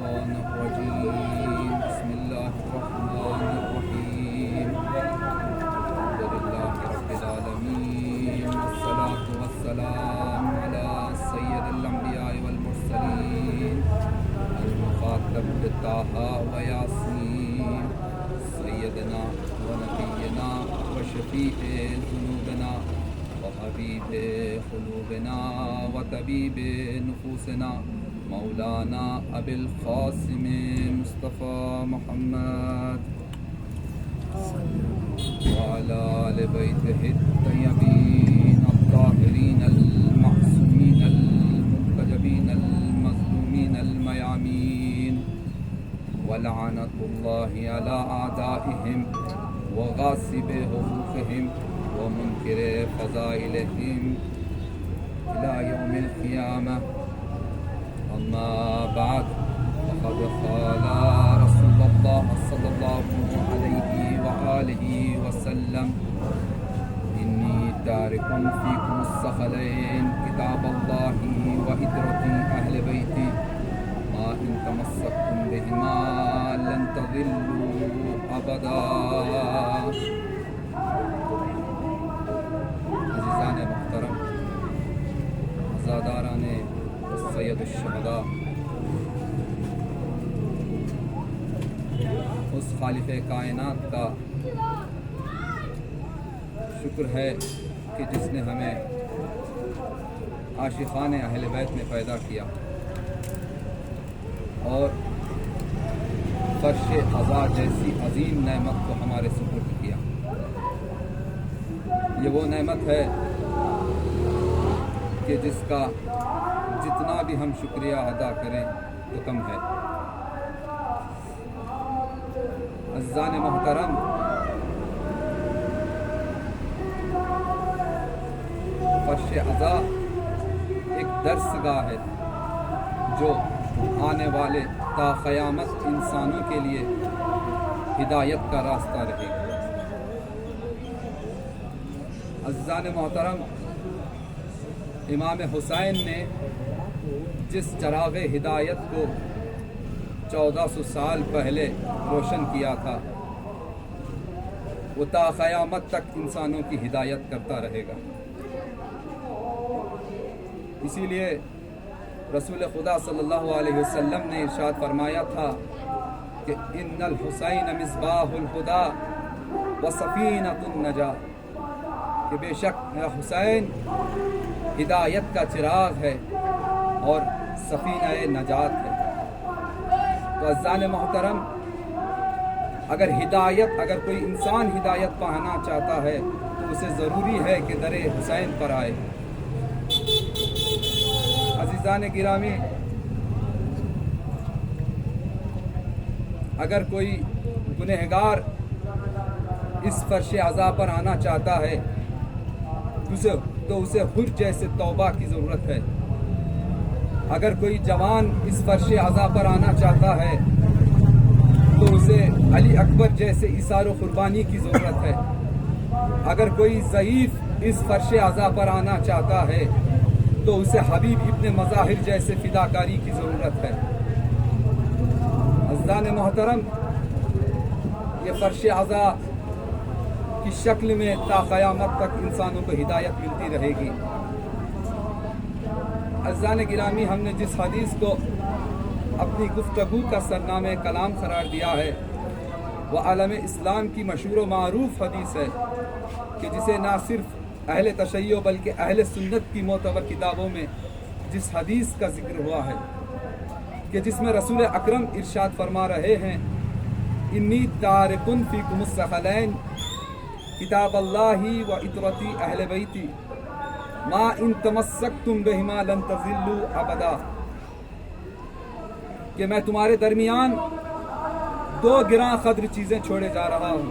الشيطان الرجيم بسم الله الرحمن الرحيم الحمد لله رب العالمين والصلاة والسلام على سيد الأنبياء والمرسلين المخاطب بطه وياسين سيدنا ونبينا وشفيع ذنوبنا وحبيب قلوبنا وطبيب نفوسنا مولانا أبي القاسم مصطفى محمد وعلى آل بيته الطيبين الطاهرين المعصومين المنتجبين المظلومين الميامين ولعنة الله على أعدائهم وغاصب حقوقهم ومنكر فضائلهم إلى يوم القيامة. أما بعد فقد قال رسول الله صلى الله عليه وآله وسلم إني تارك فيكم الثقلين كتاب الله وإترة أهل بيتي ما إن تمسكتم بهما لن تضلوا أبدا. عزیزان محترم، عزاداران سید الشہداء، اس خالق کائنات کا شکر ہے کہ جس نے ہمیں عاشقان اہل بیت میں پیدا کیا اور فرش عزا جیسی عظیم نعمت کو ہمارے سپرد کیا. یہ وہ نعمت ہے کہ جس کا جتنا بھی ہم شکریہ ادا کریں تو کم ہے. عزیزان محترم، فرش عزا ایک درس گاہ ہے جو آنے والے تا قیامت انسانوں کے لیے ہدایت کا راستہ رہے گا. عزیزان محترم، امام حسین نے جس چراغ ہدایت کو 1400 سال پہلے روشن کیا تھا وہ تا قیامت تک انسانوں کی ہدایت کرتا رہے گا. اسی لیے رسول خدا صلی اللہ علیہ وسلم نے ارشاد فرمایا تھا کہ ان الحسین مصباح الہدی وسفینۃ النجاۃ، کہ بے شک میرا حسین ہدایت کا چراغ ہے اور سفینہ نجات ہے. تو عزیزان محترم، اگر کوئی انسان ہدایت پانا چاہتا ہے تو اسے ضروری ہے کہ در حسین پر آئے. عزیزان گرامی، اگر کوئی گنہگار اس فرش عزا پر آنا چاہتا ہے تو اسے حر جیسے توبہ کی ضرورت ہے. اگر کوئی جوان اس فرش عزا پر آنا چاہتا ہے تو اسے علی اکبر جیسے ایثار و قربانی کی ضرورت ہے. اگر کوئی ضعیف اس فرش عزا پر آنا چاہتا ہے تو اسے حبیب ابن مظاہر جیسے فداکاری کی ضرورت ہے. عزیزان محترم، یہ فرش عزا کی شکل میں تا قیامت تک انسانوں کو ہدایت ملتی رہے گی. عزیزان گرامی، ہم نے جس حدیث کو اپنی گفتگو کا سرنامہ کلام قرار دیا ہے وہ عالم اسلام کی مشہور و معروف حدیث ہے کہ جسے نہ صرف اہل تشیع بلکہ اہل سنت کی معتبر کتابوں میں جس حدیث کا ذکر ہوا ہے کہ جس میں رسول اکرم ارشاد فرما رہے ہیں انی تارکن فیکم الثقلین کتاب اللہ و اطرتی اہل بیتی ما ان تمسکتم بہما لن تضلوا ابدا، کہ میں تمہارے درمیان دو گراں قدر چیزیں چھوڑے جا رہا ہوں.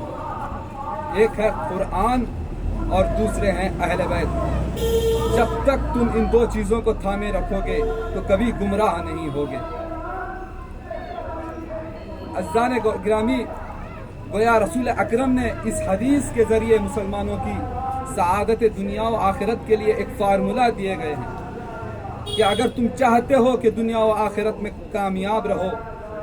ایک ہے قرآن اور دوسرے ہیں اہل بیت. جب تک تم ان دو چیزوں کو تھامے رکھو گے تو کبھی گمراہ نہیں ہوگے. عزیزان گرامی، گویا رسول اکرم نے اس حدیث کے ذریعے مسلمانوں کی سعادت دنیا و آخرت کے لیے ایک فارمولہ دیے گئے ہیں کہ اگر تم چاہتے ہو کہ دنیا و آخرت میں کامیاب رہو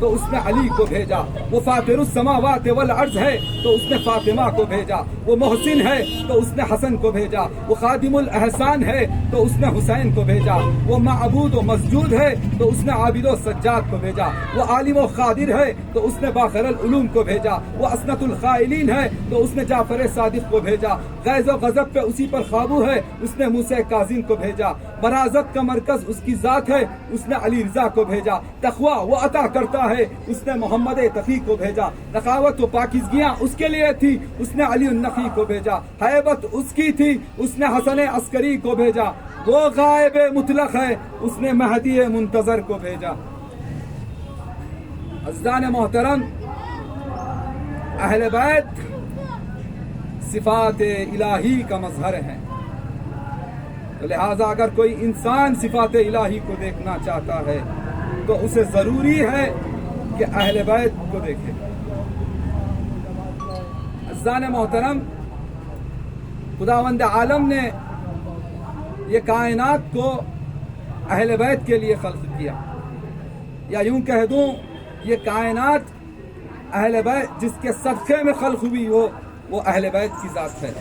تو اس نے علی کو بھیجا. وہ فاطر السماوات والارض ہے تو اس نے فاطمہ کو بھیجا. وہ محسن ہے تو اس نے حسن کو بھیجا. وہ خادم الاحسان ہے تو اس نے حسین کو بھیجا. وہ معبود و مسجود ہے تو اس نے عابد و سجاد کو بھیجا. وہ عالم و قادر ہے تو اس نے باخر العلوم کو بھیجا. وہ اسنت القائلین ہے تو اس نے جعفر صادق کو بھیجا. غیظ و غضب پہ اسی پر قابو ہے اس نے موسیٰ کاظم کو بھیجا. برازت کا مرکز اس کی ذات ہے اس نے علی رضا کو بھیجا. تقوی وہ عطا کرتا ہے اس نے محمد تقی کو بھیجا. نقاوت و پاکیزگیاں اس کے لیے تھی اس نے علی النقی کو بھیجا. حیبت اس کی تھی اس نے حسن عسکری کو بھیجا. وہ غائب مطلق ہے اس نے مہدی منتظر کو بھیجا. عزیزان محترم، اہل بیت صفات الہی کا مظہر ہے، تو لہٰذا اگر کوئی انسان صفات الہی کو دیکھنا چاہتا ہے تو اسے ضروری ہے کہ اہل بیت کو دیکھے. عزیزان محترم، خداوند عالم نے یہ کائنات کو اہل بیت کے لیے خلق کیا، یا یوں کہہ دوں یہ کائنات اہل بیت جس کے صدقے میں خلق ہوئی ہو وہ اہل بیت کی ذات ہے.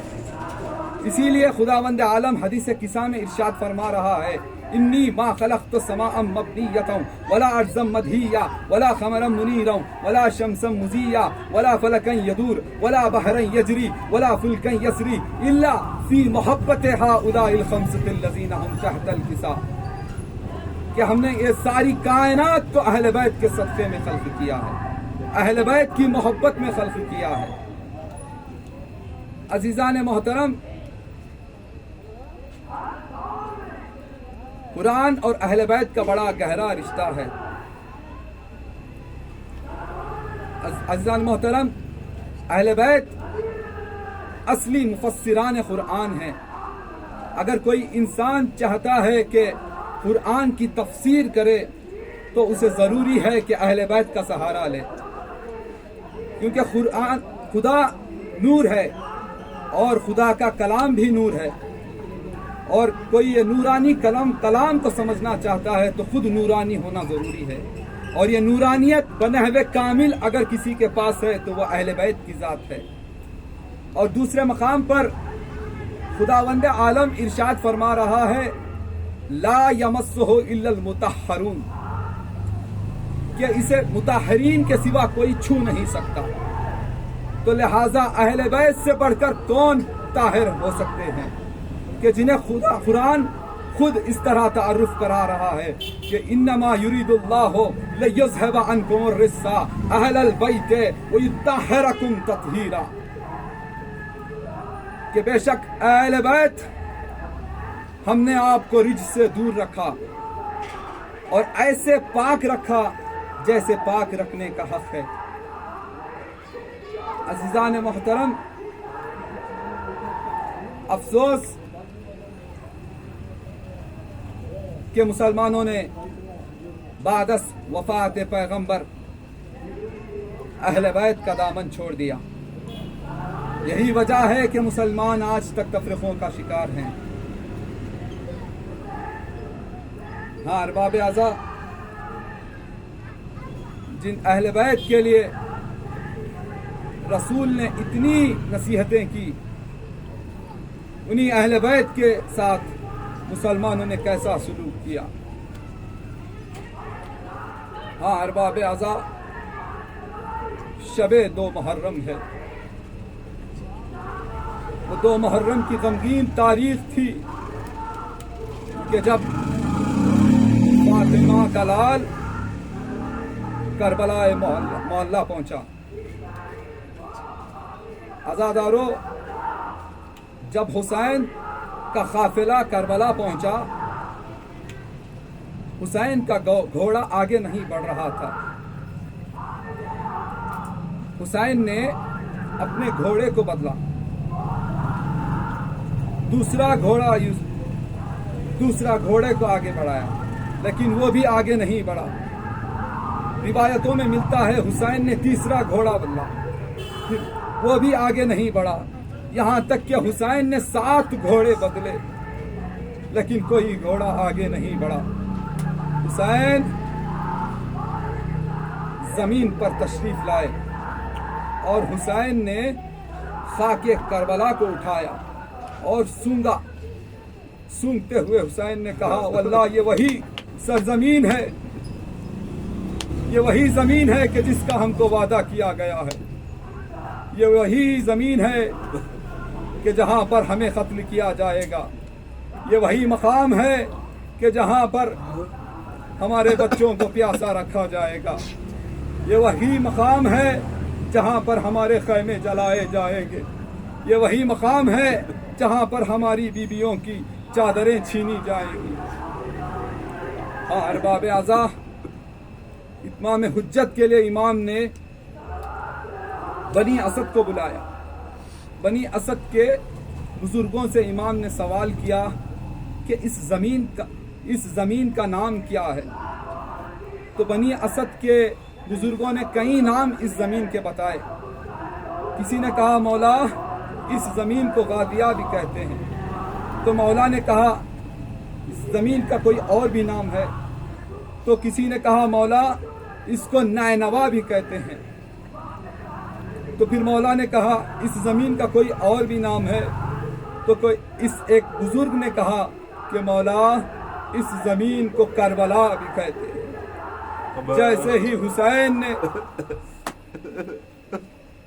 اسی لیے خداوند عالم حدیث قصہ میں ارشاد فرما رہا ہے انی ما خلقت سماء مبنیۃ ولا ارضا مدھیہ ولا قمرا منیرا ولا شمسا مضیہ ولا فلکا یدور ولا بحرا یجری ولا فلکا یسری الا فی محبت ہؤلاء الخمسۃ الذین هم تحت الکساء، کہ ہم نے یہ ساری کائنات کو اہل بیت کے صدقے میں خلق کیا ہے، اہل بیت کی محبت میں خلق کیا ہے. عزیزان محترم، قرآن اور اہل بیت کا بڑا گہرا رشتہ ہے. عزیزان محترم، اہل بیت اصلی مفسران قرآن ہیں. اگر کوئی انسان چاہتا ہے کہ قرآن کی تفسیر کرے تو اسے ضروری ہے کہ اہل بیت کا سہارا لے، کیونکہ قرآن خدا نور ہے اور خدا کا کلام بھی نور ہے، اور کوئی یہ نورانی کلام کو سمجھنا چاہتا ہے تو خود نورانی ہونا ضروری ہے. اور یہ نورانیت بنحو کامل اگر کسی کے پاس ہے تو وہ اہل بیت کی ذات ہے. اور دوسرے مقام پر خداوند عالم ارشاد فرما رہا ہے لا یمسہ الا المطہرون، کہ اسے مطہرین کے سوا کوئی چھو نہیں سکتا. تو لہٰذا اہل بیت سے بڑھ کر کون طاہر ہو سکتے ہیں کہ جنہیں قرآن خود اس طرح تعارف کرا رہا ہے کہ انما یرید اللہ لیذھب عنکم الرجس اہل البیت ویطہرکم تطہیرا، کہ بے شک اہل بیت ہم نے آپ کو رجس سے دور رکھا اور ایسے پاک رکھا جیسے پاک رکھنے کا حق ہے. عزیزان محترم، افسوس کہ مسلمانوں نے بعد از وفات پیغمبر اہل بیت کا دامن چھوڑ دیا. یہی وجہ ہے کہ مسلمان آج تک تفرقوں کا شکار ہیں. ہاں، ارباب اعضاء جن اہل بیت کے لیے رسول نے اتنی نصیحتیں کی، انہی اہل بیت کے ساتھ مسلمانوں نے کیسا سلوک کیا. ہاں ارباب اعضاء، شب 2 محرم ہے. وہ 2 محرم کی غمگین تاریخ تھی کہ جب فاطمہ کا لال کربلا معلیٰ پہنچا. عزادارو، جب حسین کا قافلہ کربلا پہنچا، حسین کا گھوڑا آگے نہیں بڑھ رہا تھا. حسین نے اپنے گھوڑے کو بدلا، دوسرا گھوڑے کو آگے بڑھایا، لیکن وہ بھی آگے نہیں بڑھا. روایتوں میں ملتا ہے حسین نے تیسرا گھوڑا بدلا، وہ بھی آگے نہیں بڑھا. یہاں تک کہ حسین نے 7 گھوڑے بدلے لیکن کوئی گھوڑا آگے نہیں بڑھا. حسین زمین پر تشریف لائے اور حسین نے خاک کربلا کو اٹھایا اور سونگا. سونگتے ہوئے حسین نے کہا واللہ یہ وہی سرزمین ہے، یہ وہی زمین ہے کہ جس کا ہم کو وعدہ کیا گیا ہے. یہ وہی زمین ہے کہ جہاں پر ہمیں قتل کیا جائے گا. یہ وہی مقام ہے کہ جہاں پر ہمارے بچوں کو پیاسا رکھا جائے گا. یہ وہی مقام ہے جہاں پر ہمارے خیمے جلائے جائیں گے. یہ وہی مقام ہے جہاں پر ہماری بیویوں کی چادریں چھینی جائیں گی. ہاں ارباب اعضاء، اتمام حجت کے لیے امام نے بنی اسد کو بلایا. بنی اسد کے بزرگوں سے امام نے سوال کیا کہ اس زمین کا نام کیا ہے. تو بنی اسد کے بزرگوں نے کئی نام اس زمین کے بتائے. کسی نے کہا مولا اس زمین کو غادیہ بھی کہتے ہیں. تو مولا نے کہا اس زمین کا کوئی اور بھی نام ہے. تو کسی نے کہا مولا اس کو نینوا بھی کہتے ہیں. تو پھر مولا نے کہا اس زمین کا کوئی اور بھی نام ہے. تو ایک بزرگ نے کہا کہ مولا اس زمین کو کربلا بھی کہتے ہیں. جیسے ہی حسین نے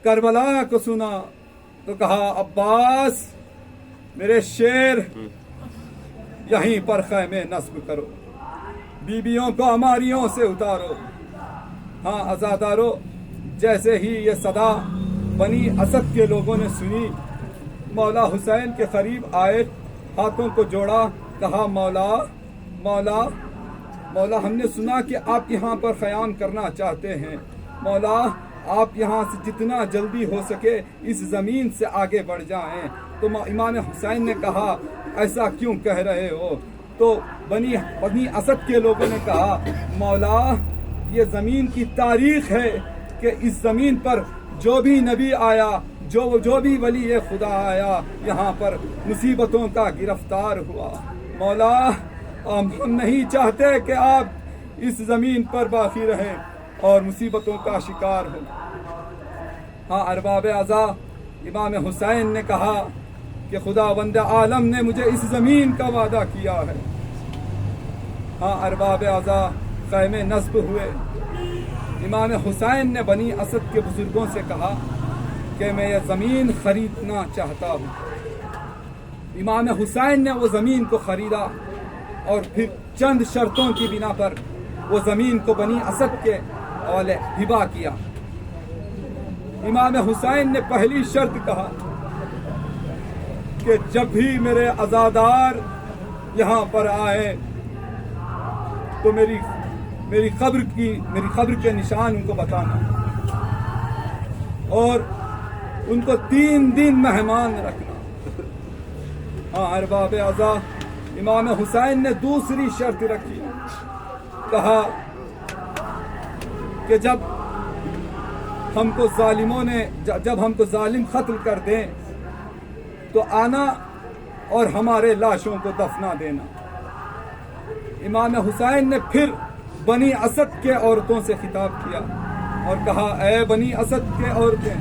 کربلا کو سنا تو کہا عباس میرے شیر یہیں پر خیمے نصب کرو، بیویوں کو عماریوں سے اتارو. ہاں عزادارو، جیسے ہی یہ صدا بنی اسد کے لوگوں نے سنی، مولا حسین کے قریب آئے، ہاتھوں کو جوڑا، کہا مولا مولا مولا ہم نے سنا کہ آپ یہاں پر قیام کرنا چاہتے ہیں. مولا آپ یہاں سے جتنا جلدی ہو سکے اس زمین سے آگے بڑھ جائیں. تو امام حسین نے کہا ایسا کیوں کہہ رہے ہو؟ تو بنی اسد کے لوگوں نے کہا مولا یہ زمین کی تاریخ ہے کہ اس زمین پر جو بھی نبی آیا، جو بھی ولی خدا آیا، یہاں پر مصیبتوں کا گرفتار ہوا. مولا ہم نہیں چاہتے کہ آپ اس زمین پر باقی رہیں اور مصیبتوں کا شکار ہوں. ہاں ارباب اعضاء، امام حسین نے کہا کہ خداوند عالم نے مجھے اس زمین کا وعدہ کیا ہے. ہاں ارباب اعضاء، خیمے نصب ہوئے. امام حسین نے بنی اسد کے بزرگوں سے کہا کہ میں یہ زمین خریدنا چاہتا ہوں. امام حسین نے وہ زمین کو خریدا اور پھر چند شرطوں کی بنا پر وہ زمین کو بنی اسد کے حوالے ہبہ کیا. امام حسین نے پہلی شرط کہا کہ جب بھی میرے عزادار یہاں پر آئے تو میری قبر کے نشان ان کو بتانا اور ان کو 3 دن مہمان رکھنا. ہاں ارباب اعضاء، امام حسین نے دوسری شرط رکھی، کہا کہ جب ہم کو ظالم قتل کر دیں تو آنا اور ہمارے لاشوں کو دفنا دینا. امام حسین نے پھر بنی اسد کے عورتوں سے خطاب کیا اور کہا اے بنی اسد کے عورتیں،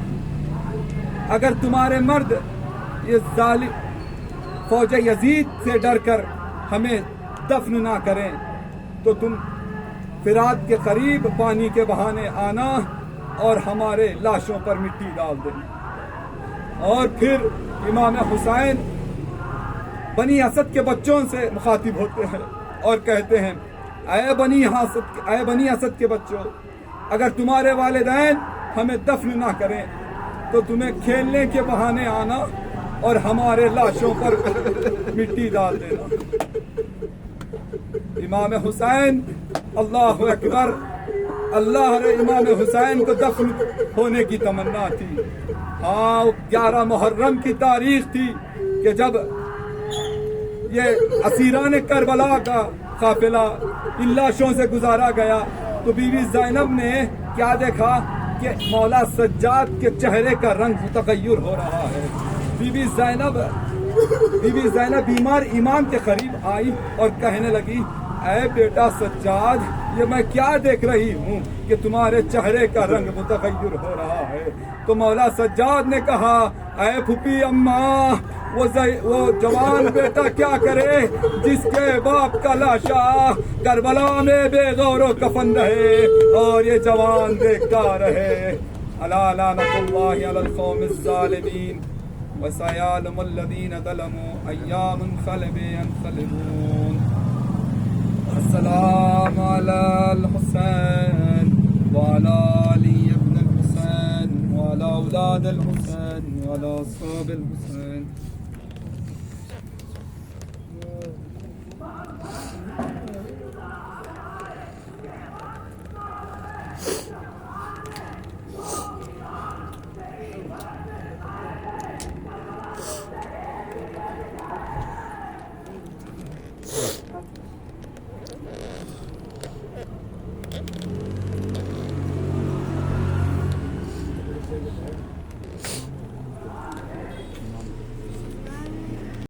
اگر تمہارے مرد یہ ظالم فوج یزید سے ڈر کر ہمیں دفن نہ کریں تو تم فرات کے قریب پانی کے بہانے آنا اور ہمارے لاشوں پر مٹی ڈال دینا. اور پھر امام حسین بنی اسد کے بچوں سے مخاطب ہوتے ہیں اور کہتے ہیں اے بنی اسد کے بچوں، اگر تمہارے والدین ہمیں دفن نہ کریں تو تمہیں کھیلنے کے بہانے آنا اور ہمارے لاشوں پر مٹی ڈال دینا. امام حسین، اللہ اکبر، اللہ نے امام حسین کو دفن ہونے کی تمنا تھی. ہاں 11 محرم کی تاریخ تھی کہ جب یہ اسیران کربلا کا قافلہ ان لاشوں سے گزارا گیا تو بی بی زینب نے کیا دیکھا کہ مولا سجاد کے چہرے کا رنگ تغیر ہو رہا ہے. بی بی زینب بیمار امام کے قریب آئی اور کہنے لگی اے بیٹا سجاد یہ میں کیا دیکھ رہی ہوں کہ تمہارے چہرے کا رنگ متغیر ہو رہا ہے. تو مولا سجاد نے کہا اے پھوپھی اماں وہ جوان بیٹا کیا کرے جس کے باپ کا لاشا کربلا میں بے غور و کفن رہے اور یہ جوان دیکھتا رہے. الا لعنۃ اللہ علی القوم الظالمین وسيعلم الذين ظلموا أيّ منقلب ينقلبون. السلام على الحسين وعلى علي بن الحسين وعلى أولاد الحسين وعلى أصحاب الحسين.